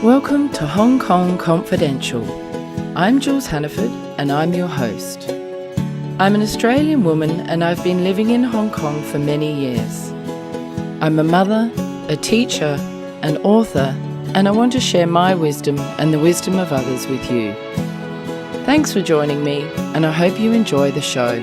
Welcome to Hong Kong Confidential. I'm Jules Hannaford and I'm your host. I'm an Australian woman and I've been living in Hong Kong for many years. I'm a mother, a teacher, an author, and I want to share my wisdom and the wisdom of others with you. Thanks for joining me and I hope you enjoy the show.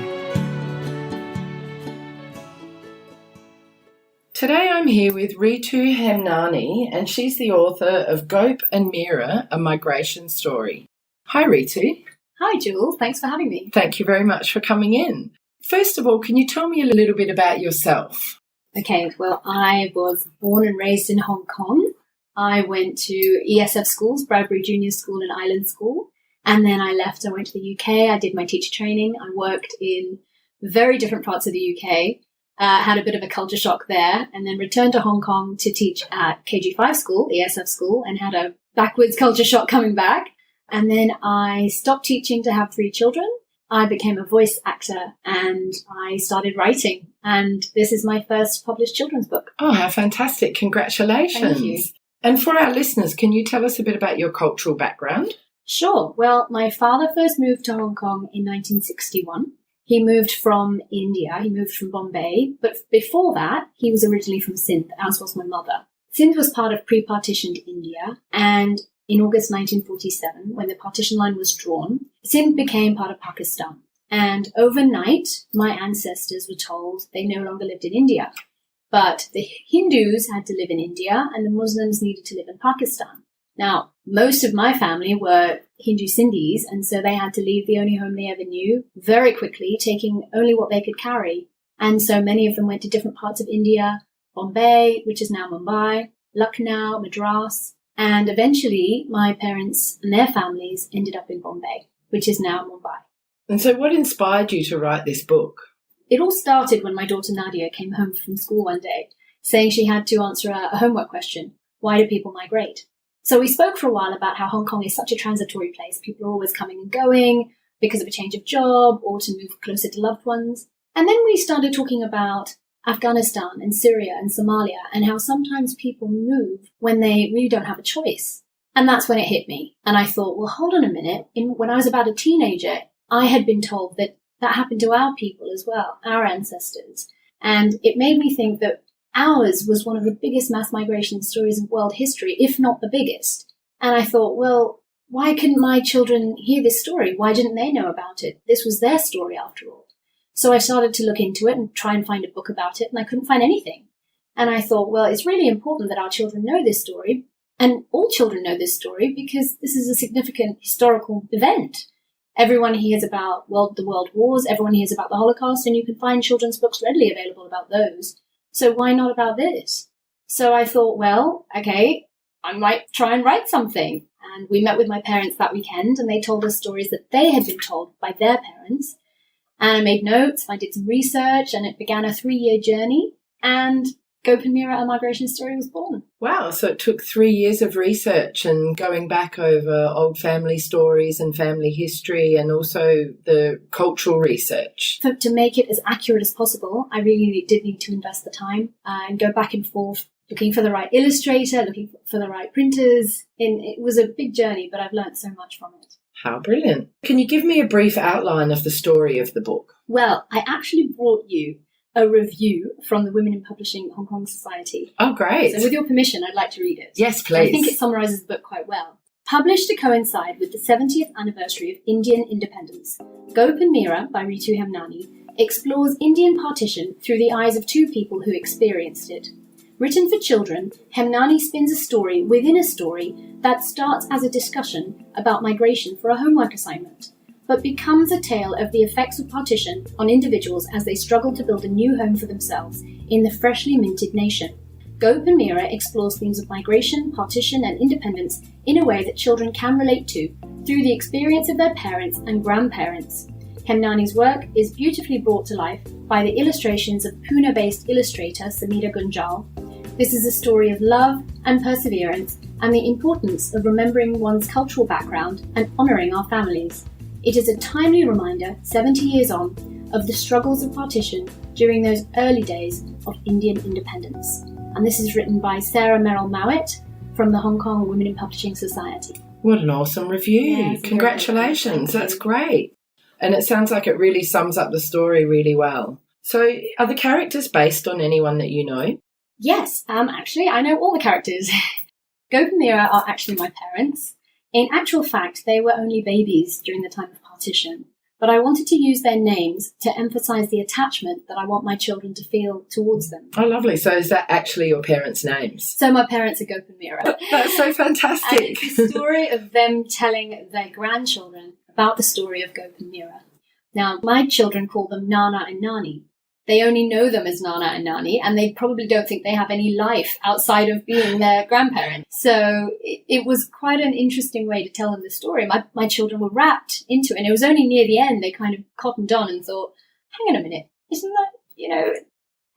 Today I'm here with Ritu Hemnani and she's the author of Gope and Mira, A Migration Story. Hi Ritu. Hi Jules, thanks for having me. Thank you very much for coming in. First of all, can you tell me a little bit about yourself? Okay, well I was born and raised in Hong Kong. I went to ESF schools, Bradbury Junior School and Island School, and then I left. I went to the UK, I did my teacher training, I worked in very different parts of the UK. Had a bit of a culture shock there, and then returned to Hong Kong to teach at KG5 school, ESF school, and had a backwards culture shock coming back. And then I stopped teaching to have 3 children. I became a voice actor and I started writing. And this is my first published children's book. Oh, how fantastic. Congratulations. Thank you. And for our listeners, can you tell us a bit about your cultural background? Sure. Well, my father first moved to Hong Kong in 1961. He moved from India, he moved from Bombay, but before that, he was originally from Sindh, as was my mother. Sindh was part of pre-partitioned India, and in August 1947, when the partition line was drawn, Sindh became part of Pakistan. And overnight, my ancestors were told they no longer lived in India. But the Hindus had to live in India, and the Muslims needed to live in Pakistan. Now, most of my family were Hindu Sindhis, and so they had to leave the only home they ever knew very quickly, taking only what they could carry. And so many of them went to different parts of India, Bombay, which is now Mumbai, Lucknow, Madras, and eventually my parents and their families ended up in Bombay, which is now Mumbai. And so what inspired you to write this book? It all started when my daughter Nadia came home from school one day, saying she had to answer a homework question. Why do people migrate? So we spoke for a while about how Hong Kong is such a transitory place. People are always coming and going because of a change of job or to move closer to loved ones. And then we started talking about Afghanistan and Syria and Somalia and how sometimes people move when they really don't have a choice. And that's when it hit me. And I thought, well, hold on a minute. When I was about a teenager, I had been told that happened to our people as well, our ancestors. And it made me think that ours was one of the biggest mass migration stories in world history, if not the biggest. And I thought, well, why couldn't my children hear this story? Why didn't they know about it? This was their story after all. So I started to look into it and try and find a book about it, and I couldn't find anything. And I thought, well, it's really important that our children know this story, and all children know this story because this is a significant historical event. Everyone hears about the world wars, everyone hears about the Holocaust, and you can find children's books readily available about those. So why not about this? So I thought, well, okay, I might try and write something. And we met with my parents that weekend and they told us stories that they had been told by their parents. And I made notes, I did some research, and it began a 3-year journey. And Gope and Mira, A Migration Story was born. Wow, so it took 3 years of research and going back over old family stories and family history and also the cultural research. So to make it as accurate as possible, I really did need to invest the time and go back and forth, looking for the right illustrator, looking for the right printers. And it was a big journey, but I've learned so much from it. How brilliant. Can you give me a brief outline of the story of the book? Well, I actually brought you a review from the Women in Publishing Hong Kong Society. Oh, great. So with your permission, I'd like to read it. Yes, please. I think it summarises the book quite well. Published to coincide with the 70th anniversary of Indian independence, Gope and Mira by Ritu Hemnani explores Indian partition through the eyes of 2 people who experienced it. Written for children, Hemnani spins a story within a story that starts as a discussion about migration for a homework assignment, but becomes a tale of the effects of partition on individuals as they struggle to build a new home for themselves in the freshly minted nation. Gope and Mira explores themes of migration, partition, and independence in a way that children can relate to through the experience of their parents and grandparents. Hemnani's work is beautifully brought to life by the illustrations of Pune-based illustrator Samira Gunjal. This is a story of love and perseverance and the importance of remembering one's cultural background and honouring our families. It is a timely reminder, 70 years on, of the struggles of partition during those early days of Indian independence. And this is written by Sarah Merrill Mowat from the Hong Kong Women in Publishing Society. What an awesome review. Yeah, Congratulations. That's great. And it sounds like it really sums up the story really well. So are the characters based on anyone that you know? Yes, actually, I know all the characters. Gope and Mira are actually my parents. In actual fact, they were only babies during the time of partition, but I wanted to use their names to emphasize the attachment that I want my children to feel towards them. Oh, lovely. So is that actually your parents' names? So my parents are Gope and Mira. That's so fantastic. And it's the story of them telling their grandchildren about the story of Gope and Mira. Now, my children call them Nana and Nani. They only know them as Nana and Nani, and they probably don't think they have any life outside of being their grandparents. So it was quite an interesting way to tell them the story. My children were wrapped into it, and it was only near the end they kind of cottoned on and thought, hang on a minute, isn't that,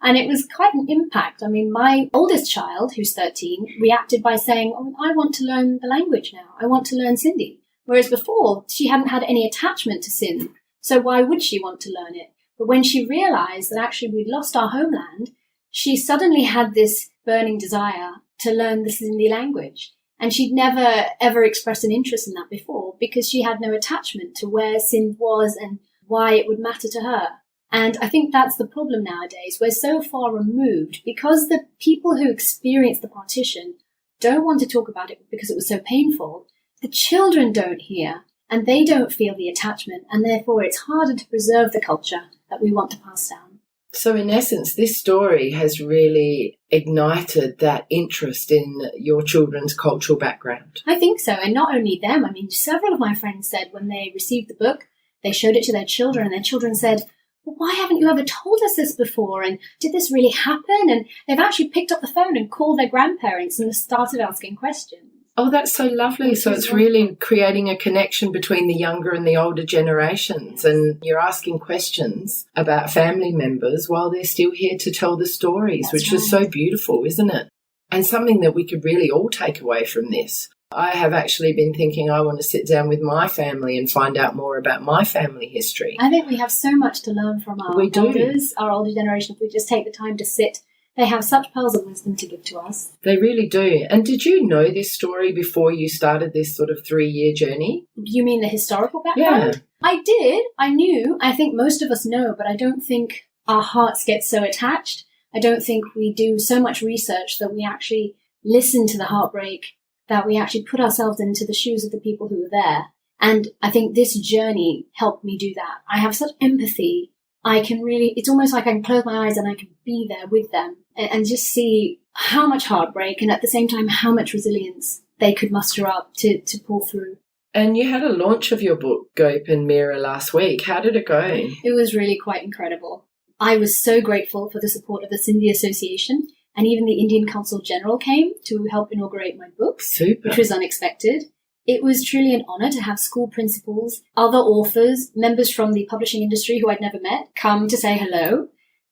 And it was quite an impact. I mean, my oldest child, who's 13, reacted by saying, oh, I want to learn the language now. I want to learn Sindhi. Whereas before, she hadn't had any attachment to Sindh, so why would she want to learn it? But when she realized that actually we'd lost our homeland, she suddenly had this burning desire to learn the Sindhi language. And she'd never, ever expressed an interest in that before because she had no attachment to where Sindh was and why it would matter to her. And I think that's the problem nowadays. We're so far removed because the people who experienced the partition don't want to talk about it because it was so painful. The children don't hear and they don't feel the attachment, and therefore it's harder to preserve the culture that we want to pass down. So in essence, this story has really ignited that interest in your children's cultural background. I think so, and not only them. I mean, several of my friends said when they received the book, they showed it to their children, and their children said, well, why haven't you ever told us this before? And did this really happen? And they've actually picked up the phone and called their grandparents and started asking questions. Oh, that's so lovely. So it's really creating a connection between the younger and the older generations, and you're asking questions about family members while they're still here to tell the stories, which is so beautiful, isn't it? And something that we could really all take away from this. I have actually been thinking I want to sit down with my family and find out more about my family history. I think we have so much to learn from our elders, our older generation, if we just take the time to sit. They have such pearls of wisdom to give to us. They really do. And did you know this story before you started this sort of 3-year journey? You mean the historical background? Yeah. I did. I knew. I think most of us know, but I don't think our hearts get so attached. I don't think we do so much research that we actually listen to the heartbreak, that we actually put ourselves into the shoes of the people who were there. And I think this journey helped me do that. I have such empathy. I can really, it's almost like I can close my eyes and I can be there with them and just see how much heartbreak and at the same time how much resilience they could muster up to pull through. And you had a launch of your book, Gope and Mira, last week. How did it go? It was really quite incredible. I was so grateful for the support of the Sindhi Association, and even the Indian Consul General came to help inaugurate my book, Super. Which was unexpected. It was truly an honour to have school principals, other authors, members from the publishing industry who I'd never met come to say hello.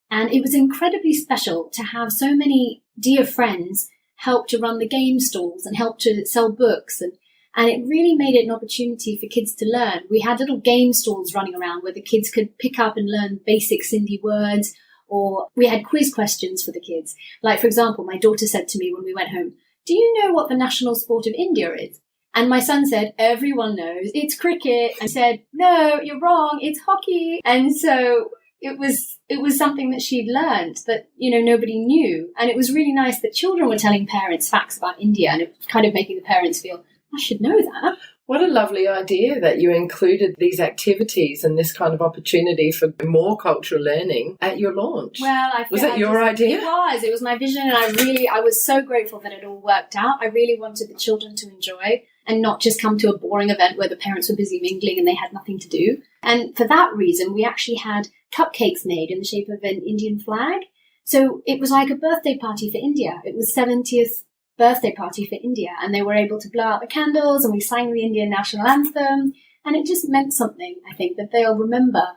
And it was incredibly special to have so many dear friends help to run the game stalls and help to sell books. And it really made it an opportunity for kids to learn. We had little game stalls running around where the kids could pick up and learn basic Sindhi words, or we had quiz questions for the kids. Like, for example, my daughter said to me when we went home, do you know what the national sport of India is? And my son said, everyone knows, it's cricket. And I said, no, you're wrong, it's hockey. And so it was something that she'd learned that, nobody knew. And it was really nice that children were telling parents facts about India, and it was kind of making the parents feel, I should know that. What a lovely idea that you included these activities and this kind of opportunity for more cultural learning at your launch. Well, was that your idea? It was my vision, and I was so grateful that it all worked out. I really wanted the children to enjoy and not just come to a boring event where the parents were busy mingling and they had nothing to do. And for that reason, we actually had cupcakes made in the shape of an Indian flag. So it was like a birthday party for India. It was 70th birthday party for India, and they were able to blow out the candles, and we sang the Indian national anthem, and it just meant something, I think, that they'll remember,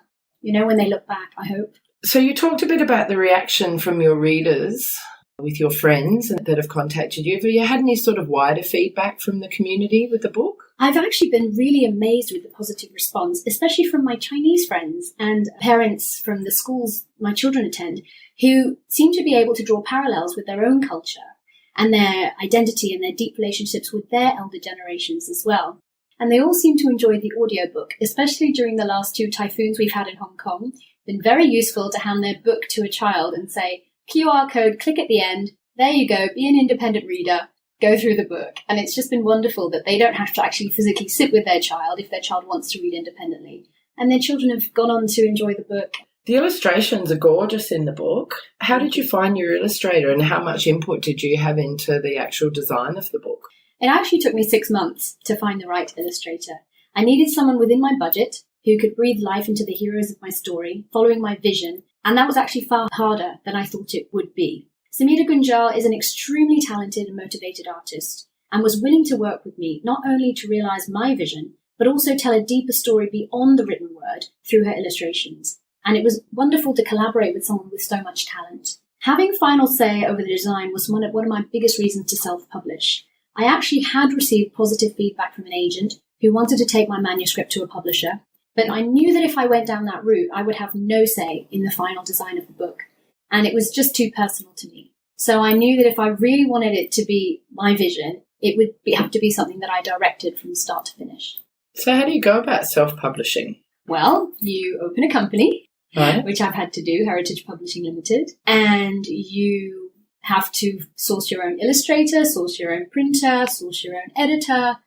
when they look back, I hope. So you talked a bit about the reaction from your readers with your friends that have contacted you. Have you had any sort of wider feedback from the community with the book? I've actually been really amazed with the positive response, especially from my Chinese friends and parents from the schools my children attend, who seem to be able to draw parallels with their own culture. and their identity and their deep relationships with their elder generations as well. And they all seem to enjoy the audiobook, especially during the last 2 typhoons we've had in Hong Kong. Been very useful to hand their book to a child and say, QR code, click at the end, there you go, be an independent reader, go through the book. And it's just been wonderful that they don't have to actually physically sit with their child if their child wants to read independently. And their children have gone on to enjoy the book. The illustrations are gorgeous in the book. How did you find your illustrator, and how much input did you have into the actual design of the book? It actually took me 6 months to find the right illustrator. I needed someone within my budget who could breathe life into the heroes of my story, following my vision, and that was actually far harder than I thought it would be. Samira Gunjal is an extremely talented and motivated artist, and was willing to work with me not only to realize my vision, but also tell a deeper story beyond the written word through her illustrations. And it was wonderful to collaborate with someone with so much talent. Having final say over the design was one of my biggest reasons to self-publish. I actually had received positive feedback from an agent who wanted to take my manuscript to a publisher, but I knew that if I went down that route, I would have no say in the final design of the book. And it was just too personal to me. So I knew that if I really wanted it to be my vision, it would have to be something that I directed from start to finish. So how do you go about self-publishing? Well, you open a company, right, which I've had to do, Heritage Publishing Limited, and you have to source your own illustrator, source your own printer, source your own editor,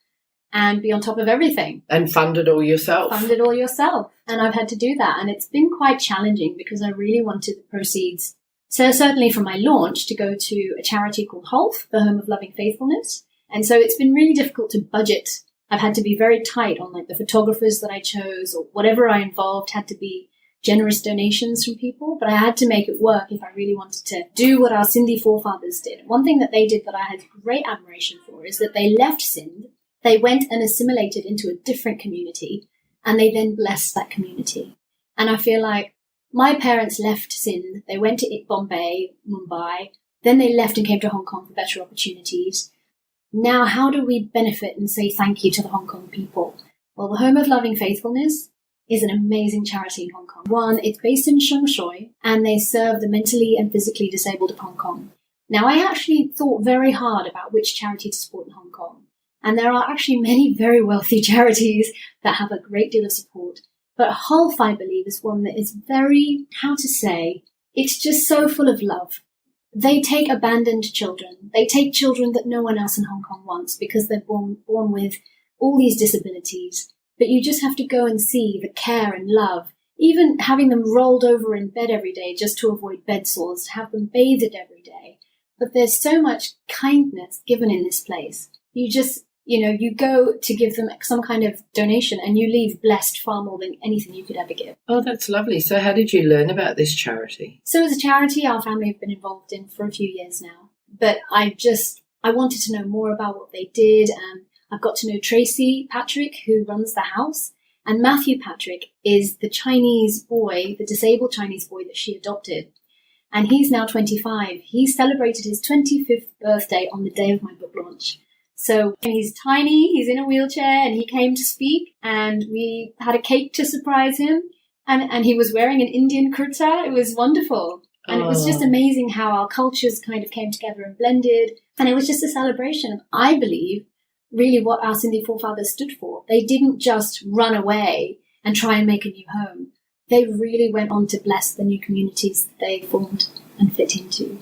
and be on top of everything. And fund it all yourself. Fund it all yourself. And I've had to do that. And it's been quite challenging because I really wanted the proceeds, so certainly from my launch, to go to a charity called HOLF, the Home of Loving Faithfulness. And so it's been really difficult to budget. I've had to be very tight on the photographers that I chose, or whatever I involved had to be generous donations from people, but I had to make it work if I really wanted to do what our Sindhi forefathers did. One thing that they did that I had great admiration for is that they left Sindh, they went and assimilated into a different community, and they then blessed that community. And I feel like my parents left Sindh, they went to Bombay, Mumbai, then they left and came to Hong Kong for better opportunities. Now, how do we benefit and say thank you to the Hong Kong people? Well, the Home of Loving Faithfulness is an amazing charity in Hong Kong. One, it's based in Sheung Shui, and they serve the mentally and physically disabled of Hong Kong. Now, I actually thought very hard about which charity to support in Hong Kong. And there are actually many very wealthy charities that have a great deal of support. But HOLF, I believe, is one that is very, it's just so full of love. They take abandoned children. They take children that no one else in Hong Kong wants because they're born with all these disabilities. But you just have to go and see the care and love, even having them rolled over in bed every day just to avoid bed sores, to have them bathed every day. But there's so much kindness given in this place. You just, you go to give them some kind of donation and you leave blessed far more than anything you could ever give. Oh, that's lovely. So how did you learn about this charity? So as a charity, our family have been involved in for a few years now. But I wanted to know more about what they did, and I've got to know Tracy Patrick, who runs the house, and Matthew Patrick is the Chinese boy, the disabled Chinese boy that she adopted. And he's now 25. He celebrated his 25th birthday on the day of my book launch. So he's tiny, he's in a wheelchair, and he came to speak, and we had a cake to surprise him, and he was wearing an Indian kurta. It was wonderful. And it was just amazing how our cultures kind of came together and blended. And it was just a celebration of, I believe, really what our Sindhi forefathers stood for. They didn't just run away and try and make a new home. They really went on to bless the new communities that they formed and fit into.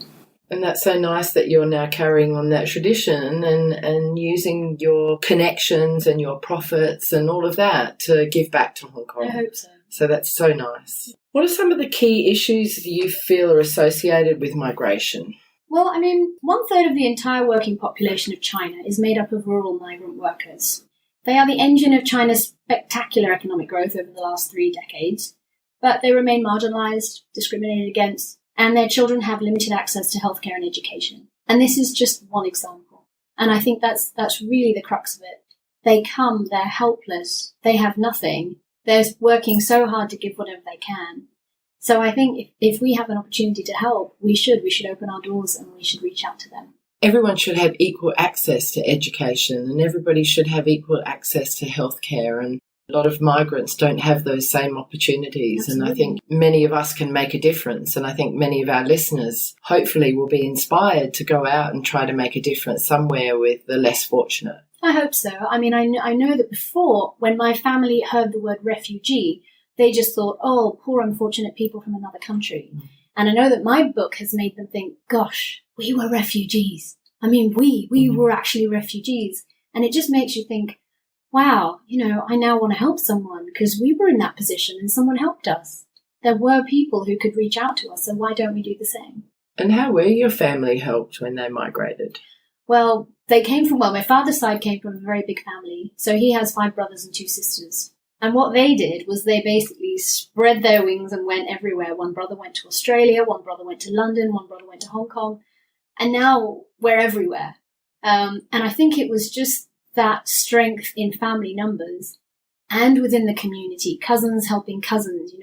And that's so nice that you're now carrying on that tradition and using your connections and your profits and all of that to give back to Hong Kong. I hope so. So that's so nice. What are some of the key issues you feel are associated with migration? Well, 1/3 of the entire working population of China is made up of rural migrant workers. They are the engine of China's spectacular economic growth over the last 3 decades, but they remain marginalized, discriminated against, and their children have limited access to healthcare and education. And this is just one example. And I think that's really the crux of it. They come, they're helpless, they have nothing, they're working so hard to give whatever they can. So I think if we have an opportunity to help, we should open our doors and we should reach out to them. Everyone should have equal access to education, and everybody should have equal access to healthcare. And A lot of migrants don't have those same opportunities. Absolutely. And I think many of us can make a difference. And I think many of our listeners hopefully will be inspired to go out and try to make a difference somewhere with the less fortunate. I hope so. I mean, I know that before, when my family heard the word refugee, they just thought, oh, poor unfortunate people from another country. Mm. And I know that my book has made them think, gosh, we were refugees. I mean, we were actually refugees. And it just makes you think, wow, I now want to help someone because we were in that position and someone helped us. There were people who could reach out to us, so why don't we do the same? And how were your family helped when they migrated? Well, my father's side came from a very big family. So he has 5 brothers and 2 sisters. And what they did was they basically spread their wings and went everywhere. One brother went to Australia, one brother went to London, one brother went to Hong Kong. And now we're everywhere. And I think it was just that strength in family numbers and within the community, cousins helping cousins.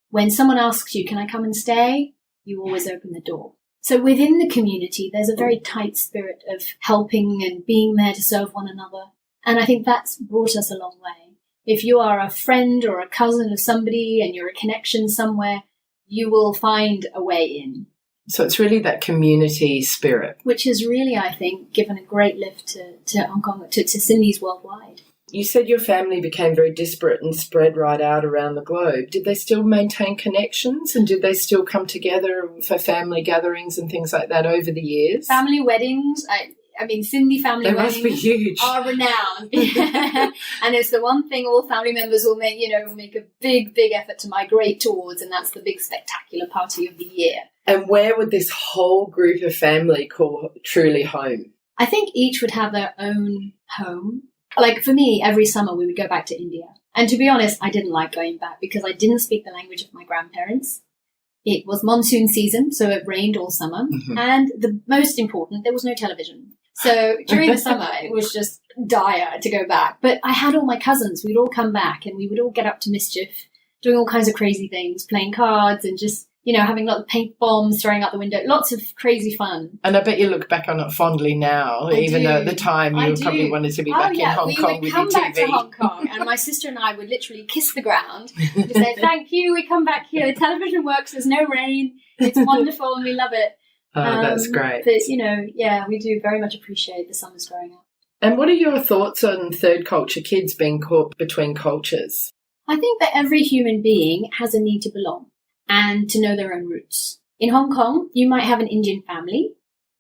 When someone asks you, can I come and stay? You always open the door. So within the community, there's a very tight spirit of helping and being there to serve one another. And I think that's brought us a long way. If you are a friend or a cousin of somebody and you're a connection somewhere, you will find a way in. So it's really that community spirit. Which has really, I think, given a great lift to Hong Kong, to Sydney's worldwide. You said your family became very disparate and spread right out around the globe. Did they still maintain connections and did they still come together for family gatherings and things like that over the years? Family weddings, I mean, Sydney family weddings must be huge. Are renowned. And it's the one thing all family members will make, will make a big, big effort to migrate towards, and that's the big spectacular party of the year. And where would this whole group of family call truly home? I think each would have their own home. Like for me, every summer we would go back to India. And to be honest, I didn't like going back because I didn't speak the language of my grandparents. It was monsoon season, so it rained all summer. Mm-hmm. And the most important, there was no television. So during the summer, it was just dire to go back. But I had all my cousins. We'd all come back and we would all get up to mischief, doing all kinds of crazy things, playing cards and just, having lots of paint bombs, throwing out the window, lots of crazy fun. And I bet you look back on it fondly now, even though at the time you probably wanted to be back in Hong Kong with your TV. We would come back to Hong Kong and my sister and I would literally kiss the ground and say, thank you, we come back here, the television works, there's no rain, it's wonderful and we love it. Oh, that's great. But, we do very much appreciate the summers growing up. And what are your thoughts on third culture kids being caught between cultures? I think that every human being has a need to belong and to know their own roots. In Hong Kong, you might have an Indian family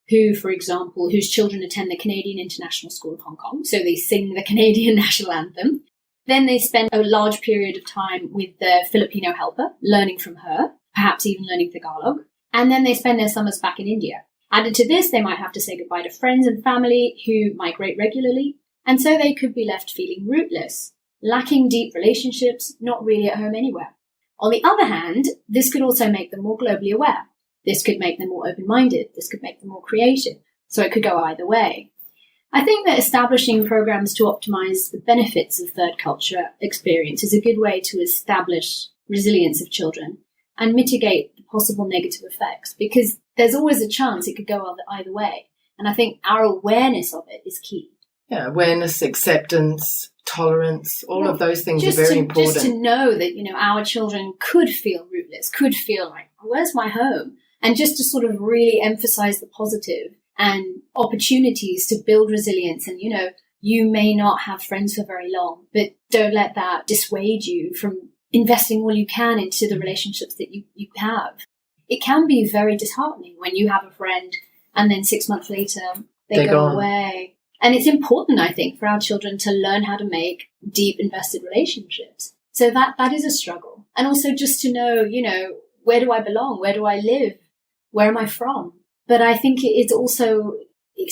who, for example, whose children attend the Canadian International School of Hong Kong, so they sing the Canadian national anthem. Then they spend a large period of time with the Filipino helper, learning from her, perhaps even learning Tagalog. And then they spend their summers back in India. Added to this, they might have to say goodbye to friends and family who migrate regularly, and so they could be left feeling rootless, lacking deep relationships, not really at home anywhere. On the other hand, this could also make them more globally aware. This could make them more open-minded. This could make them more creative. So it could go either way. I think that establishing programs to optimize the benefits of third culture experience is a good way to establish resilience of children and mitigate the possible negative effects, because there's always a chance it could go either way. And I think our awareness of it is key. Yeah, awareness, acceptance, tolerance, all of those things are very important. Just to know that, our children could feel rootless, could feel like, where's my home? And just to sort of really emphasize the positive and opportunities to build resilience. And, you may not have friends for very long, but don't let that dissuade you from investing all you can into the relationships that you have. It can be very disheartening when you have a friend and then 6 months later they go away. And it's important, I think, for our children to learn how to make deep, invested relationships. So that is a struggle. And also just to know, where do I belong? Where do I live? Where am I from? But I think it's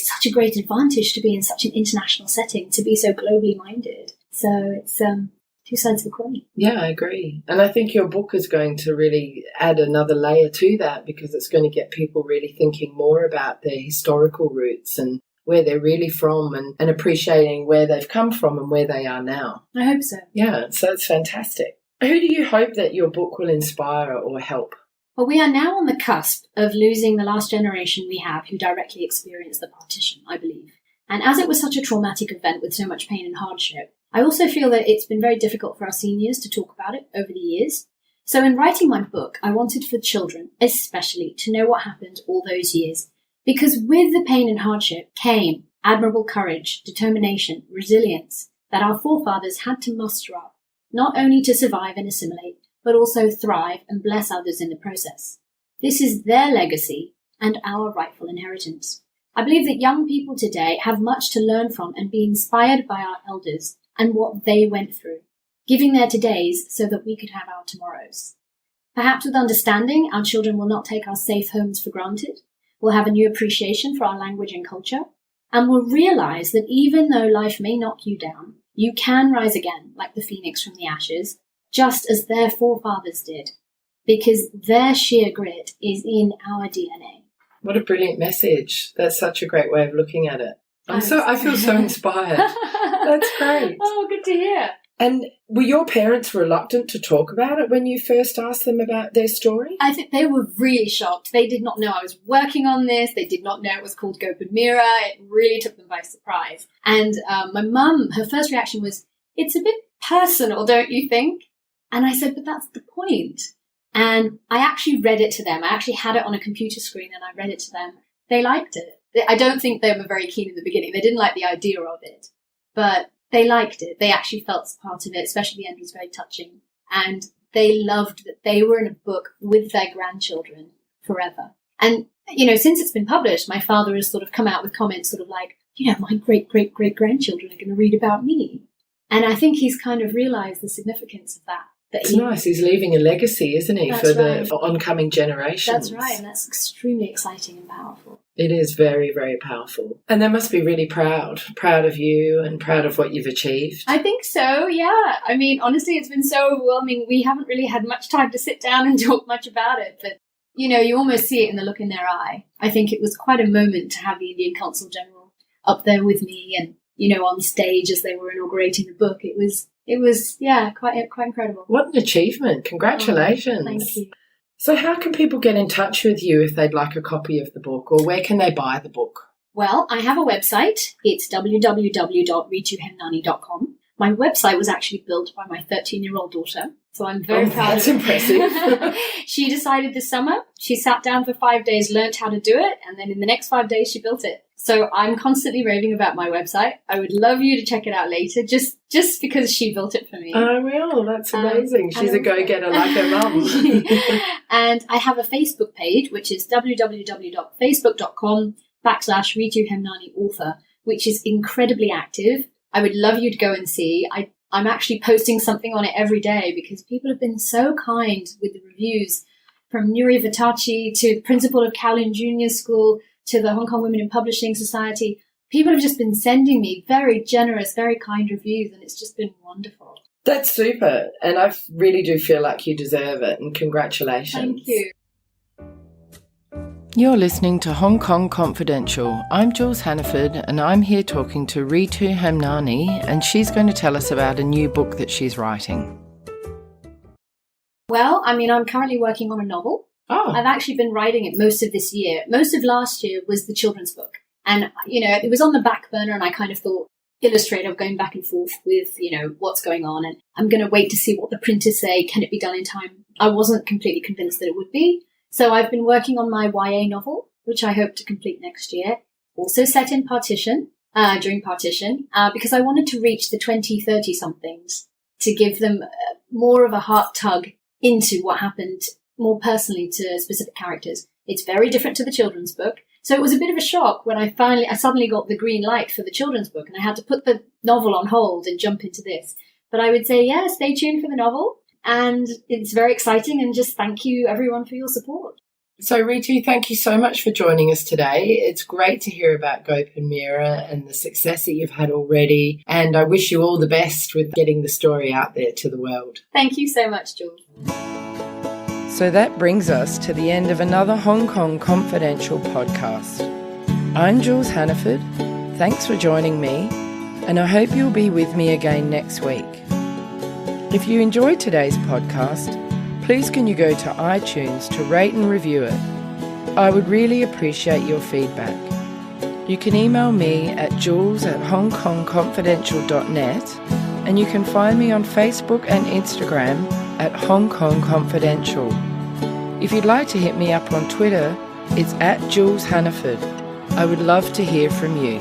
such a great advantage to be in such an international setting, to be so globally minded. So it's two sides of the coin. Yeah, I agree. And I think your book is going to really add another layer to that, because it's going to get people really thinking more about their historical roots and where they're really from, and appreciating where they've come from and where they are now. I hope so. Yeah, so it's fantastic. Who do you hope that your book will inspire or help? Well, we are now on the cusp of losing the last generation we have who directly experienced the partition, I believe. And as it was such a traumatic event with so much pain and hardship, I also feel that it's been very difficult for our seniors to talk about it over the years. So in writing my book, I wanted for children, especially, to know what happened all those years. Because with the pain and hardship came admirable courage, determination, resilience that our forefathers had to muster up, not only to survive and assimilate, but also thrive and bless others in the process. This is their legacy and our rightful inheritance. I believe that young people today have much to learn from and be inspired by our elders and what they went through, giving their todays so that we could have our tomorrows. Perhaps with understanding, our children will not take our safe homes for granted, will have a new appreciation for our language and culture, and will realize that even though life may knock you down, you can rise again like the phoenix from the ashes, just as their forefathers did, because their sheer grit is in our DNA. What a brilliant message. That's such a great way of looking at it. I feel so inspired. That's great. Oh, good to hear. And were your parents reluctant to talk about it when you first asked them about their story? I think they were really shocked. They did not know I was working on this. They did not know it was called Gopin Mira. It really took them by surprise. And my mum, her first reaction was, "It's a bit personal, don't you think?" And I said, "But that's the point." And I actually read it to them. I actually had it on a computer screen and I read it to them. They liked it. I don't think they were very keen in the beginning. They didn't like the idea of it, but they liked it. They actually felt part of it, especially the end was very touching. And they loved that they were in a book with their grandchildren forever. And, since it's been published, my father has sort of come out with comments sort of like, my great-great-great-grandchildren are going to read about me. And I think he's kind of realized the significance of that. It's nice. He's leaving a legacy, isn't he, for right. the oncoming generations. That's right, and that's extremely exciting and powerful. It is very, very powerful. And they must be really proud of you and proud of what you've achieved. I think so, yeah. I mean, honestly, it's been so overwhelming. We haven't really had much time to sit down and talk much about it, but, you almost see it in the look in their eye. I think it was quite a moment to have the Indian Consul General up there with me and, on stage as they were inaugurating the book. It was quite incredible. What an achievement. Congratulations. Oh, thank you. So how can people get in touch with you if they'd like a copy of the book, or where can they buy the book? Well, I have a website. It's www.rituhemnani.com. My website was actually built by my 13-year-old daughter, so I'm very proud of it. That's impressive. She decided this summer, she sat down for 5 days, learned how to do it, and then in the next 5 days she built it. So I'm constantly raving about my website. I would love you to check it out later, just because she built it for me. I will. That's amazing. She's a go-getter like her mum. And I have a Facebook page, which is www.facebook.com/Ritu Hemnani author, which is incredibly active. I would love you to go and see. I'm actually posting something on it every day because people have been so kind with the reviews, from Nuri Vatachi to principal of Kowloon Junior School to the Hong Kong Women in Publishing Society. People have just been sending me very generous, very kind reviews, and it's just been wonderful. That's super. And I really do feel like you deserve it, and congratulations. Thank you. You're listening to Hong Kong Confidential. I'm Jules Hannaford, and I'm here talking to Ritu Hemnani, and she's going to tell us about a new book that she's writing. Well, I'm currently working on a novel. Oh. I've actually been writing it most of this year. Most of last year was the children's book. And, it was on the back burner, and I kind of thought, illustrator, going back and forth with, what's going on. And I'm going to wait to see what the printers say. Can it be done in time? I wasn't completely convinced that it would be. So I've been working on my YA novel, which I hope to complete next year. Also set in during partition, because I wanted to reach the 20-30-somethings to give them more of a heart tug into what happened more personally to specific characters. It's very different to the children's book. So it was a bit of a shock when I suddenly got the green light for the children's book, and I had to put the novel on hold and jump into this. But I would say, stay tuned for the novel. And it's very exciting, and just thank you everyone for your support. So Ritu, thank you so much for joining us today. It's great to hear about Gopin Mira and the success that you've had already. And I wish you all the best with getting the story out there to the world. Thank you so much, Jules. So that brings us to the end of another Hong Kong Confidential podcast. I'm Jules Hannaford. Thanks for joining me, and I hope you'll be with me again next week. If you enjoyed today's podcast, please can you go to iTunes to rate and review it. I would really appreciate your feedback. You can email me at jules@hongkongconfidential.net, and you can find me on Facebook and Instagram at Hong Kong Confidential. If you'd like to hit me up on Twitter, it's at Jules Hannaford. I would love to hear from you.